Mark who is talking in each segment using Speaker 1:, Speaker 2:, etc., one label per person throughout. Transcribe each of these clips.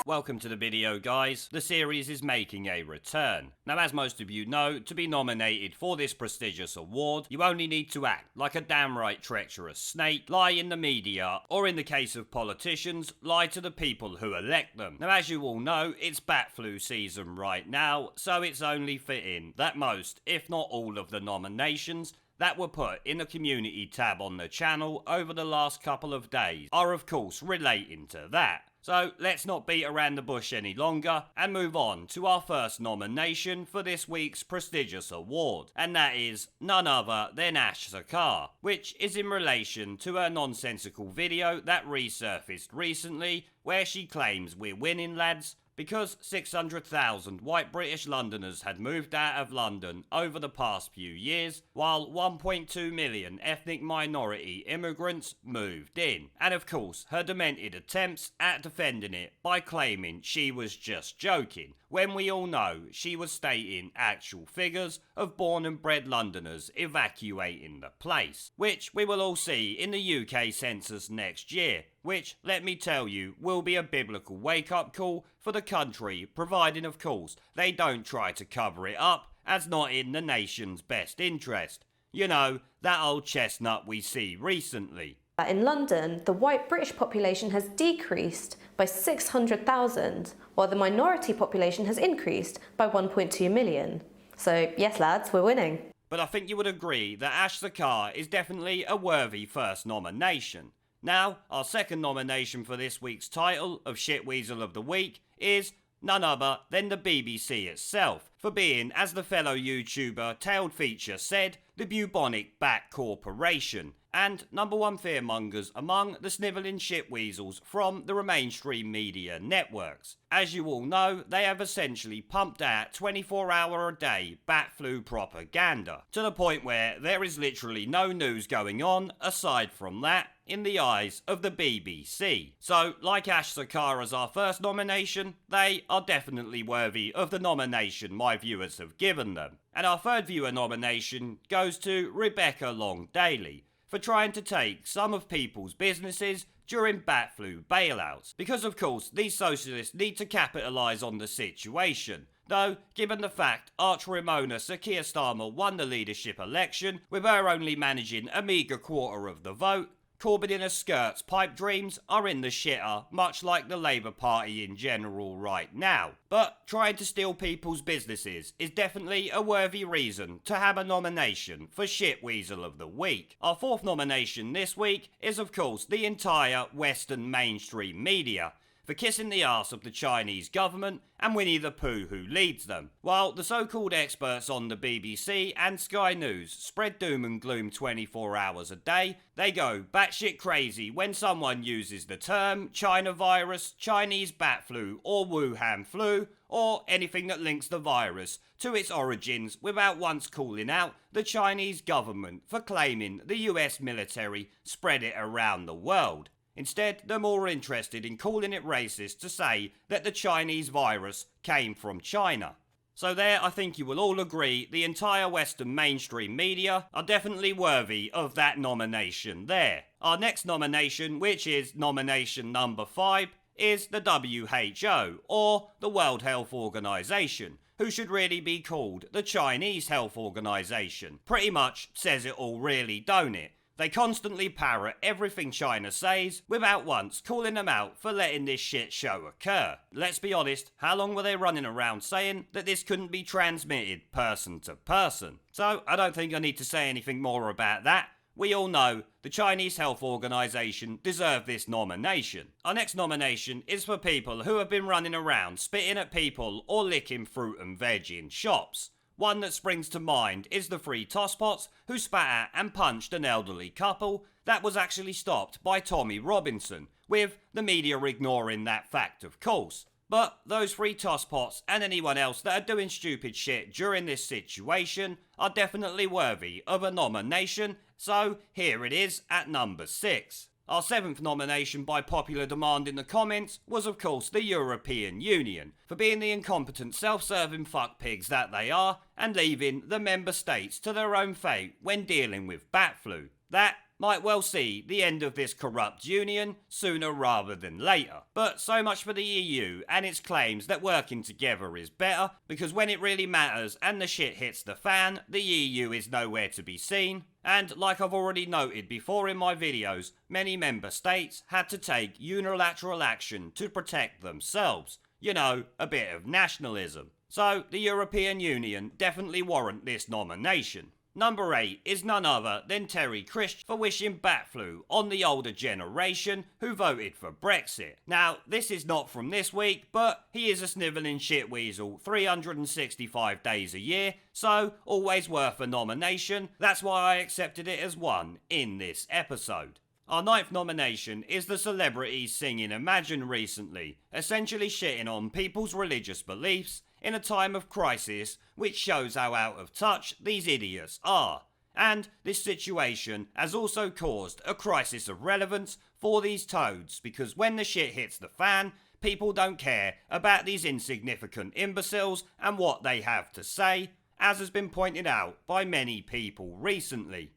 Speaker 1: Welcome to the video, guys. The series is making a return. Now, as most of you know, to be nominated for this prestigious award, you only need to act like a damn right treacherous snake, lie in the media, or in the case of politicians, lie to the people who elect them. Now, as you all know, it's bat flu season right now, so it's only fitting that most, if not all of the nominations that were put in the community tab on the channel over the last couple of days are of course relating to that. So let's not beat around the bush any longer and move on to our first nomination for this week's prestigious award, and that is none other than Ash Sakar, which is in relation to her nonsensical video that resurfaced recently where she claims we're winning, lads, because 600,000 white British Londoners had moved out of London over the past few years, while 1.2 million ethnic minority immigrants moved in. And of course, her demented attempts at defending it by claiming she was just joking, when we all know she was stating actual figures of born and bred Londoners evacuating the place, which we will all see in the UK census next year, which, let me tell you, will be a biblical wake-up call for the country, providing of course they don't try to cover it up as not in the nation's best interest. You know, that old chestnut we see recently.
Speaker 2: In London, the white British population has decreased by 600,000, while the minority population has increased by 1.2 million. So yes lads, we're winning.
Speaker 1: But I think you would agree that Ash Sakar is definitely a worthy first nomination. Now, our second nomination for this week's title of Shit Weasel of the Week is none other than the BBC itself, for being, as the fellow YouTuber Tailed Feature said, the bubonic bat corporation, and number one fearmongers among the snivelling shit weasels from the mainstream media networks. As you all know, they have essentially pumped out 24-hour-a-day bat flu propaganda, to the point where there is literally no news going on aside from that in the eyes of the BBC. So, like Ash Sakar as our first nomination, they are definitely worthy of the nomination my viewers have given them. And our third viewer nomination goes to Rebecca Long Daly, for trying to take some of people's businesses during bat flu bailouts, because of course these socialists need to capitalise on the situation. Though, given the fact arch Ramona Sir Keir Starmer won the leadership election, with her only managing a meagre quarter of the vote, Corbyn in a skirt's pipe dreams are in the shitter, much like the Labour Party in general right now. But trying to steal people's businesses is definitely a worthy reason to have a nomination for Shit Weasel of the Week. Our fourth nomination this week is of course the entire Western mainstream media, for kissing the arse of the Chinese government and Winnie the Pooh who leads them, while the so-called experts on the BBC and Sky News spread doom and gloom 24 hours a day. They go batshit crazy when someone uses the term China virus, Chinese bat flu or Wuhan flu, or anything that links the virus to its origins without once calling out the Chinese government for claiming the US military spread it around the world. Instead, they're more interested in calling it racist to say that the Chinese virus came from China. So there, I think you will all agree the entire Western mainstream media are definitely worthy of that nomination there. Our next nomination, which is nomination number 5, is the WHO, or the World Health Organization, who should really be called the Chinese Health Organization. Pretty much says it all really, don't it? They constantly parrot everything China says without once calling them out for letting this shit show occur. Let's be honest, how long were they running around saying that this couldn't be transmitted person to person? So I don't think I need to say anything more about that. We all know the Chinese Health Organization deserve this nomination. Our next nomination is for people who have been running around spitting at people or licking fruit and veg in shops. One that springs to mind is the three tosspots who spat at and punched an elderly couple that was actually stopped by Tommy Robinson, with the media ignoring that fact of course. But those three tosspots and anyone else that are doing stupid shit during this situation are definitely worthy of a nomination, so here it is at number 6. Our 7th nomination by popular demand in the comments was of course the European Union, for being the incompetent self-serving fuck pigs that they are and leaving the member states to their own fate when dealing with bat flu. That might well see the end of this corrupt union sooner rather than later. But so much for the EU and its claims that working together is better, because when it really matters and the shit hits the fan, the EU is nowhere to be seen. And like I've already noted before in my videos, many member states had to take unilateral action to protect themselves. You know, a bit of nationalism. So the European Union definitely warrant this nomination. Number 8 is none other than Terry Christ for wishing bat flu on the older generation who voted for Brexit. Now, this is not from this week, but he is a snivelling shitweasel 365 days a year, so always worth a nomination. That's why I accepted it as one in this episode. Our 9th nomination is the celebrity singing Imagine recently, essentially shitting on people's religious beliefs in a time of crisis, which shows how out of touch these idiots are. And this situation has also caused a crisis of relevance for these toads, because when the shit hits the fan, people don't care about these insignificant imbeciles and what they have to say, as has been pointed out by many people recently.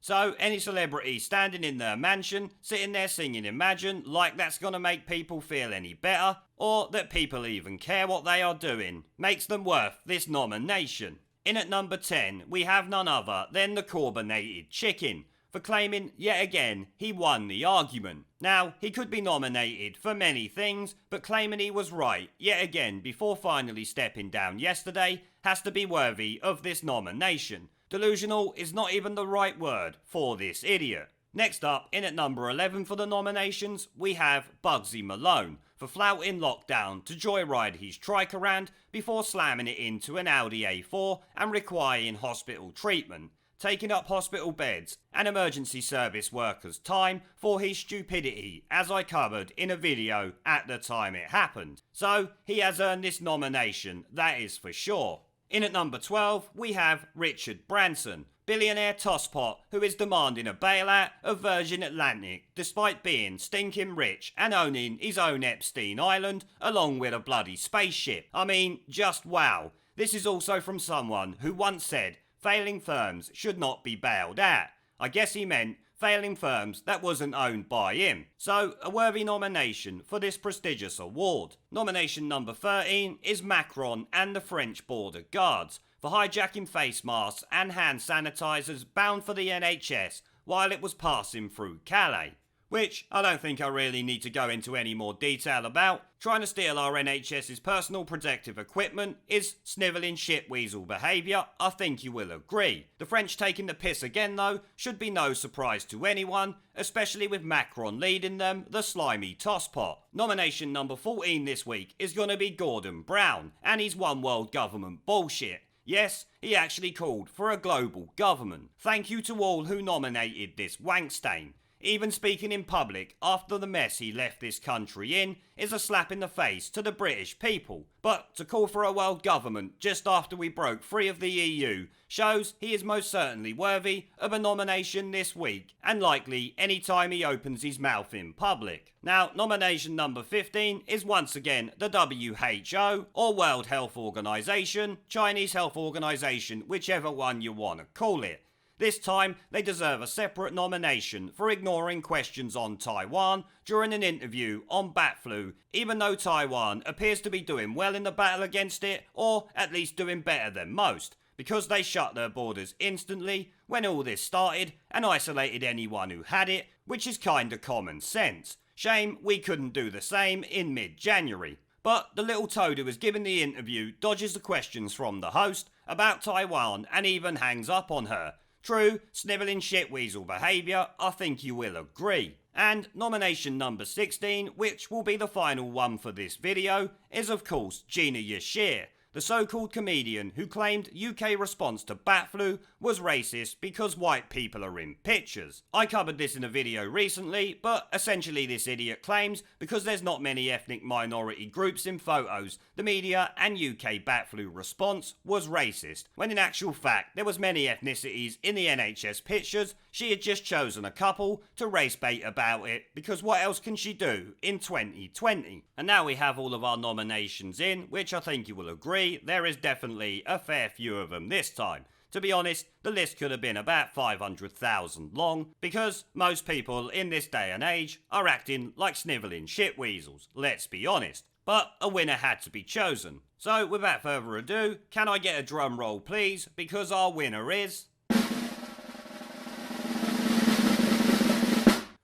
Speaker 1: So, any celebrity standing in their mansion, sitting there singing Imagine like that's gonna make people feel any better, or that people even care what they are doing, makes them worth this nomination. In at number 10, we have none other than the Corbynated Chicken, for claiming yet again he won the argument. Now, he could be nominated for many things, but claiming he was right yet again before finally stepping down yesterday has to be worthy of this nomination. Delusional is not even the right word for this idiot. Next up, in at number 11 for the nominations, we have Bugsy Malone for flouting lockdown to joyride his trike around before slamming it into an Audi A4 and requiring hospital treatment, taking up hospital beds and emergency service workers' time for his stupidity, as I covered in a video at the time it happened. So, he has earned this nomination, that is for sure. In at number 12, we have Richard Branson, billionaire tosspot who is demanding a bailout of Virgin Atlantic despite being stinking rich and owning his own Epstein Island along with a bloody spaceship. I mean, just wow. This is also from someone who once said failing firms should not be bailed out. I guess he meant failing firms that wasn't owned by him. So, a worthy nomination for this prestigious award. Nomination number 13 is Macron and the French border guards for hijacking face masks and hand sanitizers bound for the NHS while it was passing through Calais. Which I don't think I really need to go into any more detail about. Trying to steal our NHS's personal protective equipment is snivelling shitweasel behaviour, I think you will agree. The French taking the piss again though should be no surprise to anyone, especially with Macron leading them, the slimy tosspot. Nomination number 14 this week is gonna be Gordon Brown and his one world government bullshit. Yes, he actually called for a global government. Thank you to all who nominated this wankstain. Even speaking in public after the mess he left this country in is a slap in the face to the British people. But to call for a world government just after we broke free of the EU shows he is most certainly worthy of a nomination this week, and likely any time he opens his mouth in public. Now, nomination number 15 is once again the WHO, or World Health Organization, Chinese Health Organization, whichever one you want to call it. This time, they deserve a separate nomination for ignoring questions on Taiwan during an interview on bat flu, even though Taiwan appears to be doing well in the battle against it, or at least doing better than most, because they shut their borders instantly when all this started and isolated anyone who had it, which is kinda common sense. Shame we couldn't do the same in mid-January. But the little toad who was given the interview dodges the questions from the host about Taiwan and even hangs up on her. True, snivelling shitweasel behaviour, I think you will agree. And nomination number 16, which will be the final one for this video, is of course Gina Yashir, the so-called comedian who claimed UK response to bat flu was racist because white people are in pictures. I covered this in a video recently, but essentially this idiot claims because there's not many ethnic minority groups in photos, the media and UK bat flu response was racist, when in actual fact there was many ethnicities in the NHS pictures. She had just chosen a couple to race bait about it, because what else can she do in 2020? And now we have all of our nominations in, which I think you will agree, there is definitely a fair few of them this time. To be honest, the list could have been about 500,000 long, because most people in this day and age are acting like snivelling shit weasels, let's be honest. But a winner had to be chosen. So without further ado, can I get a drum roll please, because our winner is...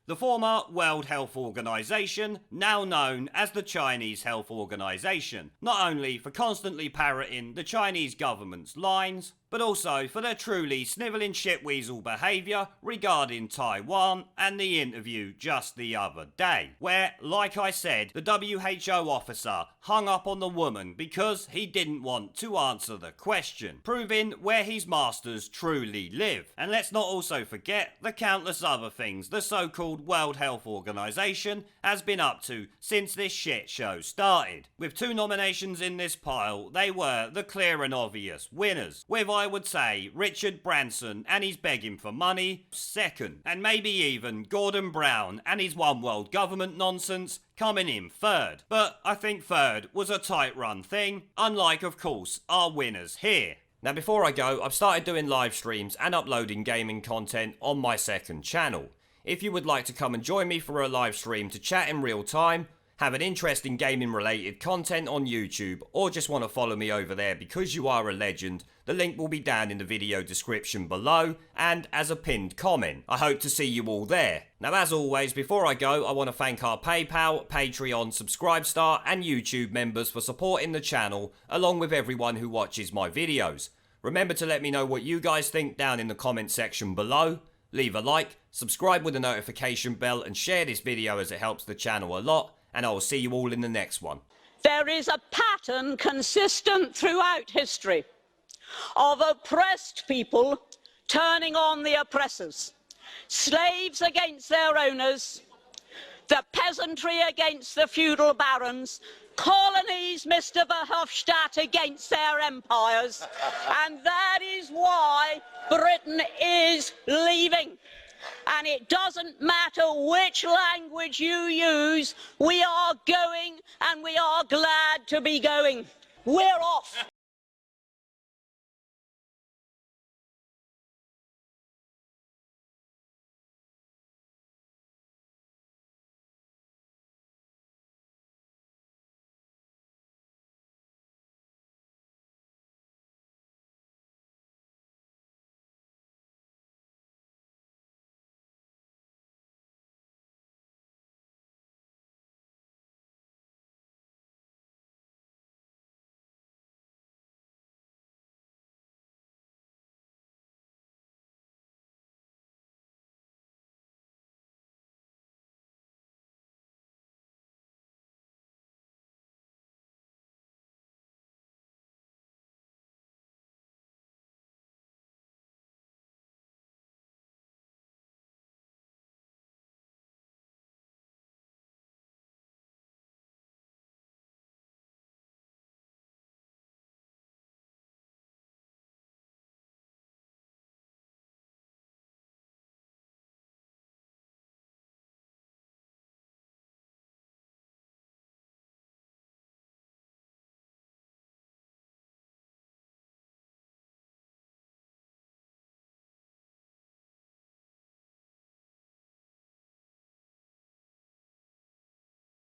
Speaker 1: the former World Health Organization, now known as the Chinese Health Organization, not only for constantly parroting the Chinese government's lines, but also for their truly snivelling shitweasel behaviour regarding Taiwan and the interview just the other day, where, like I said, the WHO officer hung up on the woman because he didn't want to answer the question, proving where his masters truly live. And let's not also forget the countless other things the so-called World Health Organization has been up to since this shit show started. With 2 nominations in this pile, they were the clear and obvious winners, with I would say Richard Branson and his begging for money second, and maybe even Gordon Brown and his one world government nonsense coming in third. But I think third was a tight run thing, unlike of course our winners here. Now before I go, I've started doing live streams and uploading gaming content on my second channel. If you would like to come and join me for a live stream to chat in real time, have an interest in gaming related content on YouTube, or just want to follow me over there because you are a legend, the link will be down in the video description below and as a pinned comment. I hope to see you all there. Now as always, before I go, I want to thank our PayPal, Patreon, Subscribestar and YouTube members for supporting the channel, along with everyone who watches my videos. Remember to let me know what you guys think down in the comment section below. Leave a like, subscribe with the notification bell and share this video as it helps the channel a lot. And I will see you all in the next one.
Speaker 3: There is a pattern consistent throughout history of oppressed people turning on the oppressors. Slaves against their owners, the peasantry against the feudal barons, colonies, Mr. Verhofstadt, against their empires. And that is why Britain is leaving. And it doesn't matter which language you use, we are going and we are glad to be going. We're off.